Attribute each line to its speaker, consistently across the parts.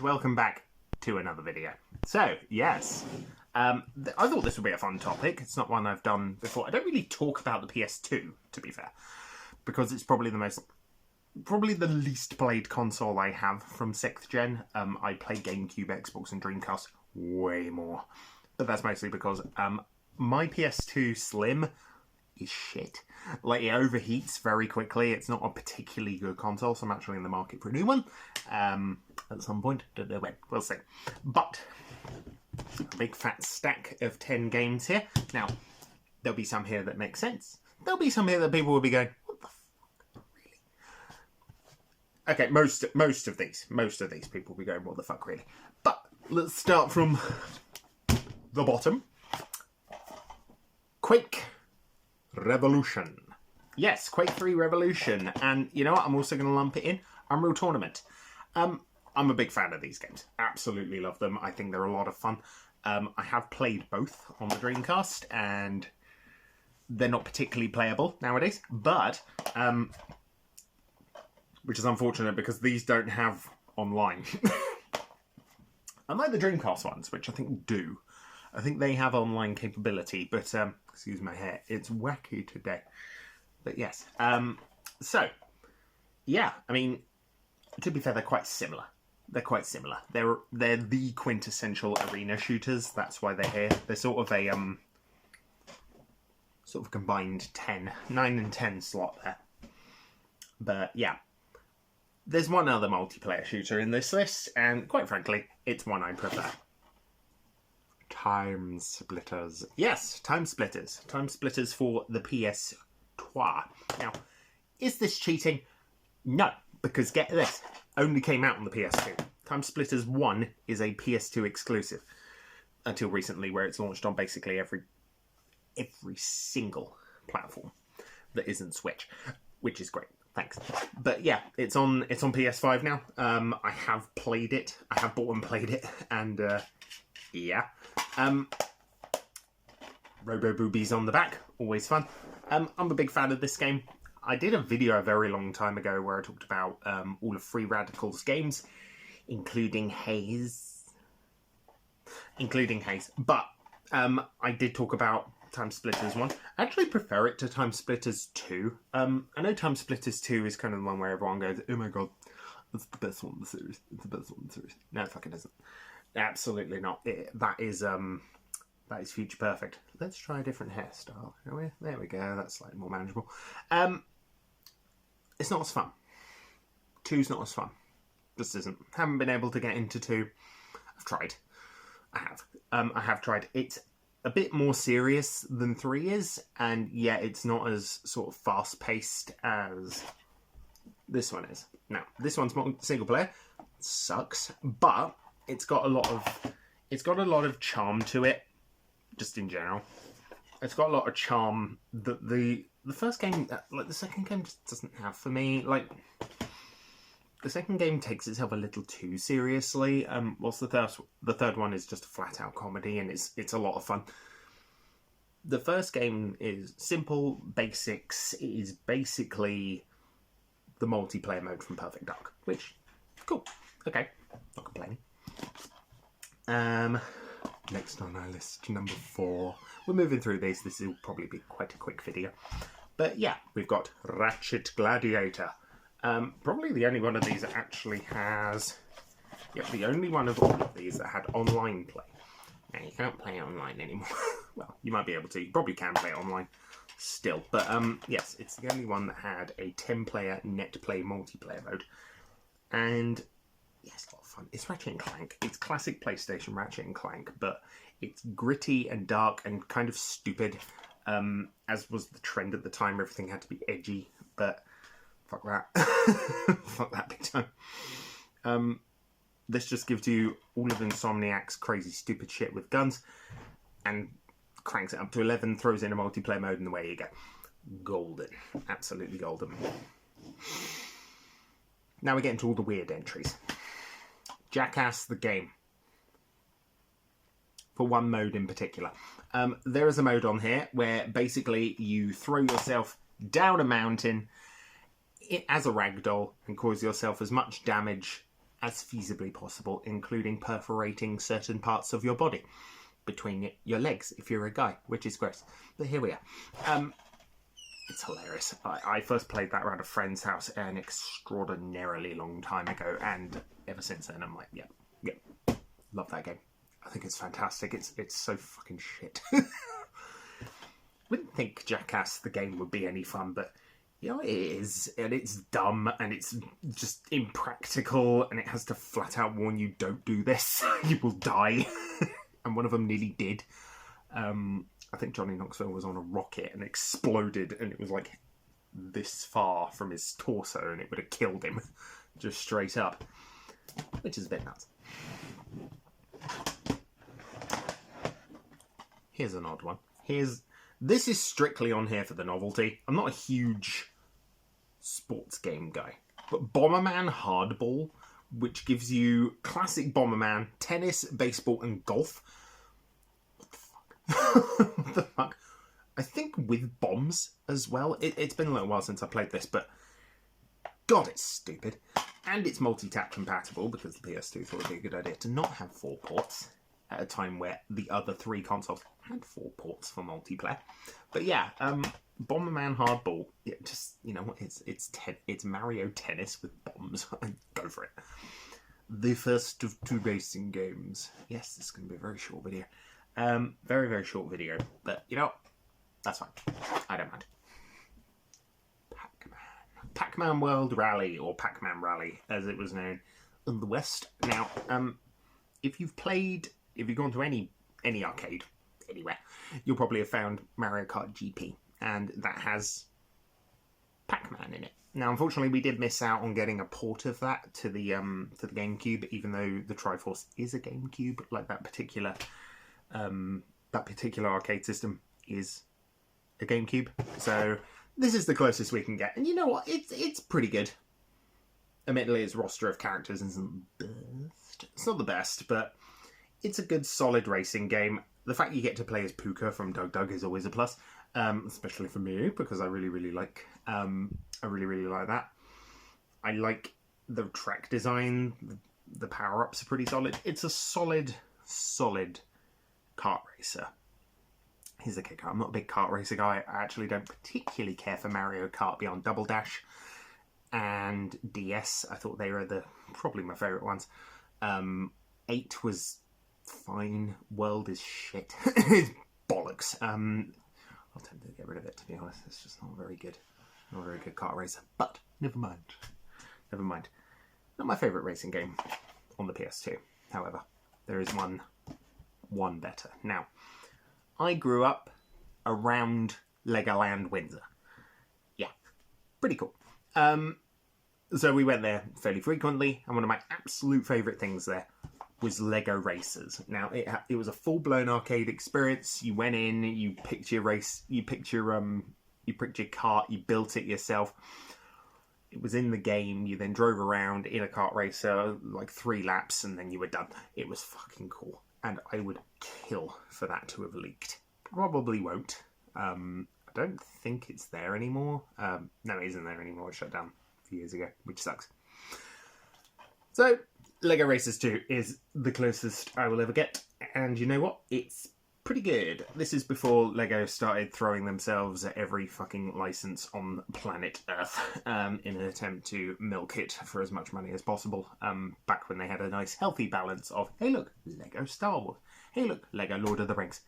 Speaker 1: welcome back to another video. So, yes, I thought this would be a fun topic. It's not one I've done before. I don't really talk about the PS2, to be fair, because it's probably the least played console I have from 6th gen. I play GameCube, Xbox and Dreamcast way more, but that's mostly because my PS2 Slim is shit. Like, it overheats very quickly. It's not a particularly good console, so I'm actually in the market for a new one at some point. Don't know when. We'll see. But a big fat stack of 10 games here. Now, there'll be some here that make sense. There'll be some here that people will be going, what the fuck, really? Okay, most of these people will be going, what the fuck, really? But let's start from the bottom. Quake Revolution. Yes, Quake 3 Revolution. And you know what? I'm also going to lump it in Unreal Tournament. I'm a big fan of these games. Absolutely love them. I think they're a lot of fun. I have played both on the Dreamcast, and they're not particularly playable nowadays. But, which is unfortunate because these don't have online. Unlike the Dreamcast ones, which I think do. I think they have online capability, but, excuse my hair, it's wacky today. But yes, so, yeah, I mean, to be fair, they're quite similar. They're quite similar. They're the quintessential arena shooters. That's why they're here. They're sort of a, combined 9 and 10 slot there. But, yeah. There's one other multiplayer shooter in this list, and quite frankly, it's one I prefer. Time Splitters. Yes, Time Splitters. Time Splitters for the PS2. Now, is this cheating? No, because get this, only came out on the PS2. Time Splitters 1 is a PS2 exclusive. Until recently, where it's launched on basically every single platform that isn't Switch. Which is great. Thanks. But yeah, it's on PS5 now. I have played it. I have bought and played it, and yeah. Robo Boobies on the back, always fun. I'm a big fan of this game. I did a video a very long time ago where I talked about all of Free Radical's games, including Haze. But I did talk about Time Splitters 1. I actually prefer it to Time Splitters 2. I know Time Splitters 2 is kind of the one where everyone goes, oh my god, that's the best one in the series. It's the best one in the series. No, it fucking isn't. Absolutely not. That is future perfect. Let's try a different hairstyle, shall we? There we go. That's slightly more manageable. It's not as fun. 2's not as fun. Just isn't. Haven't been able to get into 2. I've tried. I have tried. It's a bit more serious than 3 is, and yeah, it's not as sort of fast-paced as this one is. Now, this one's single player. Sucks, but it's got a lot of charm to it, just in general. It's got a lot of charm that the first game, like the second game, just doesn't have for me. Like, the second game takes itself a little too seriously. Whilst the third one is just a flat out comedy, and it's a lot of fun. The first game is simple basics. It is basically the multiplayer mode from Perfect Dark, which cool. Okay, not complaining. Next on our list, number 4. We're moving through these. This will probably be quite a quick video. But yeah, we've got Ratchet Gladiator. Probably the only one of these that actually has... Yeah, the only one of all of these that had online play. Now, you can't play it online anymore. Well, you might be able to. You probably can play it online still. But yes, it's the only one that had a 10-player net play multiplayer mode. And... yeah, it's a lot of fun. It's Ratchet and Clank. It's classic PlayStation Ratchet and Clank, but it's gritty and dark and kind of stupid, as was the trend at the time. Everything had to be edgy, but fuck that. Fuck that big time. This just gives you all of Insomniac's crazy stupid shit with guns, and cranks it up to 11, throws in a multiplayer mode, and away you go. Golden. Absolutely golden. Now we get into all the weird entries. Jackass the game. For one mode in particular. There is a mode on here where basically you throw yourself down a mountain as a ragdoll and cause yourself as much damage as feasibly possible, including perforating certain parts of your body between your legs if you're a guy, which is gross. But here we are. It's hilarious. I first played that around a friend's house an extraordinarily long time ago, and ever since then I'm like, yeah, love that game. I think it's fantastic. It's so fucking shit. Wouldn't think Jackass the game would be any fun, but you know, it is, and it's dumb, and it's just impractical, and it has to flat out warn you, don't do this, you will die. And one of them nearly did. I think Johnny Knoxville was on a rocket and exploded, and it was like this far from his torso, and it would have killed him just straight up, which is a bit nuts. Here's an odd one. This is strictly on here for the novelty. I'm not a huge sports game guy, but Bomberman Hardball, which gives you classic Bomberman, tennis, baseball, and golf. What the fuck? I think with bombs as well. It's been a little while since I played this, but God, it's stupid. And it's multi-tap compatible, because the PS2 thought it would be a good idea to not have 4 ports at a time where the other 3 consoles had 4 ports for multiplayer. But yeah, Bomberman Hardball, yeah, just, you know what, it's Mario Tennis with bombs. Go for it. The first of 2 racing games. Yes, this is going to be a very short video. Very, very short video, but you know, that's fine. I don't mind. Pac-Man World Rally, or Pac-Man Rally, as it was known in the West. Now, if you've gone to any arcade, anywhere, you'll probably have found Mario Kart GP, and that has Pac-Man in it. Now, unfortunately, we did miss out on getting a port of that to the GameCube, even though the Triforce is a GameCube, like that particular arcade system is a GameCube. So this is the closest we can get, and you know what? It's pretty good. Admittedly, its roster of characters isn't the best. It's not the best, but it's a good, solid racing game. The fact you get to play as Puka from Doug Doug is always a plus, especially for me, because I really, really like that. I like the track design. The power-ups are pretty solid. It's a solid kart racer. Here's the kicker. I'm not a big kart racer guy. I actually don't particularly care for Mario Kart beyond Double Dash and DS. I thought they were probably my favourite ones. 8 was fine. World is shit. It's bollocks. I'll tend to get rid of it, to be honest. It's just not very good. Not a very good kart racer. But never mind. Never mind. Not my favourite racing game on the PS2. However, there is one better. Now, I grew up around Legoland Windsor. Yeah, pretty cool. So we went there fairly frequently, and one of my absolute favourite things there was Lego Racers. Now, it was a full-blown arcade experience. You went in, you picked your race, you picked your kart, you built it yourself. It was in the game. You then drove around in a kart racer, like 3 laps, and then you were done. It was fucking cool. And I would kill for that to have leaked. Probably won't. I don't think it's there anymore. No, it isn't there anymore. It shut down a few years ago, which sucks. So, Lego Racers 2 is the closest I will ever get. And you know what? It's pretty good. This is before Lego started throwing themselves at every fucking license on planet Earth in an attempt to milk it for as much money as possible. Back when they had a nice healthy balance of, hey look, Lego Star Wars. Hey look, Lego Lord of the Rings.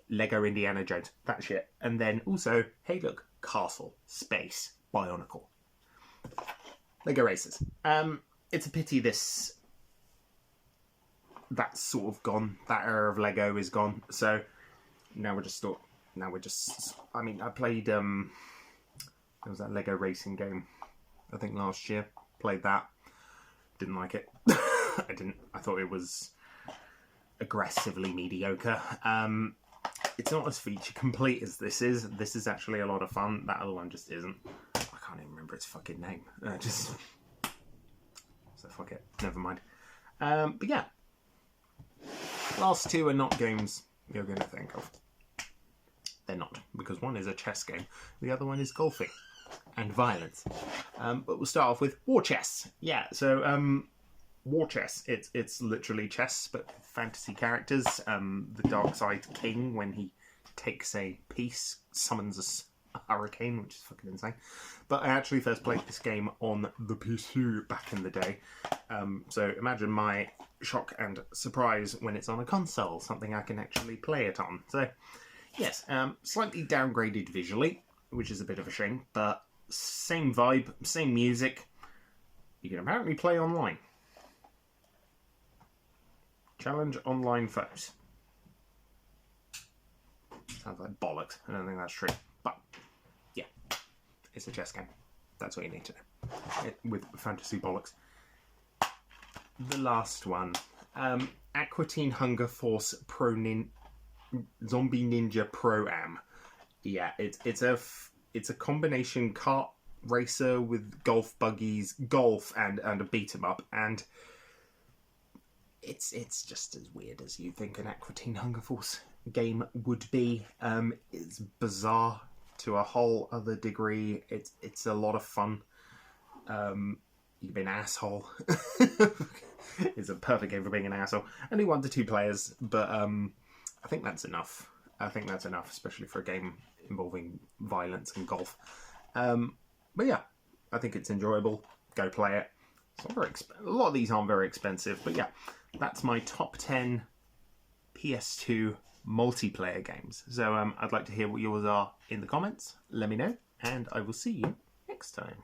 Speaker 1: Lego Indiana Jones. That shit. And then also, hey look, Castle, Space, Bionicle. Lego Racers. It's a pity that's sort of gone. That era of Lego is gone. So now I mean, I played there was that Lego racing game, I think last year. Played that. Didn't like it. I didn't. I thought it was aggressively mediocre. It's not as feature complete as this is. This is actually a lot of fun. That other one just isn't. I can't even remember its fucking name. So fuck it. Never mind. But yeah. Last 2 are not games you're going to think of. They're not, because one is a chess game, the other one is golfing and violence. But we'll start off with War Chess. Yeah, so War Chess, it's literally chess, but fantasy characters. The Dark Side King, when he takes a piece, summons a hurricane, which is fucking insane. But I actually first played this game on the PS2 back in the day. So imagine my shock and surprise when it's on a console, something I can actually play it on. So yes, slightly downgraded visually, which is a bit of a shame, but same vibe, same music. You can apparently play online. Challenge online foes. Sounds like bollocks. I don't think that's true. But, yeah. It's a chess game. That's what you need to know. With fantasy bollocks. The last one. Aqua Teen Hunger Force Zombie Ninja Pro-Am. Yeah, it's a combination kart racer with golf buggies, golf and a beat 'em up, and it's just as weird as you think an Aqua Teen Hunger Force game would be. It's bizarre to a whole other degree. It's a lot of fun. You can be an asshole. It's a perfect game for being an asshole. Only 1 to 2 players, but I think that's enough. Especially for a game involving violence and golf. But yeah, I think it's enjoyable. Go play it. It's not very a lot of these aren't very expensive, but yeah, that's my top 10 PS2 multiplayer games. So I'd like to hear what yours are in the comments. Let me know, and I will see you next time.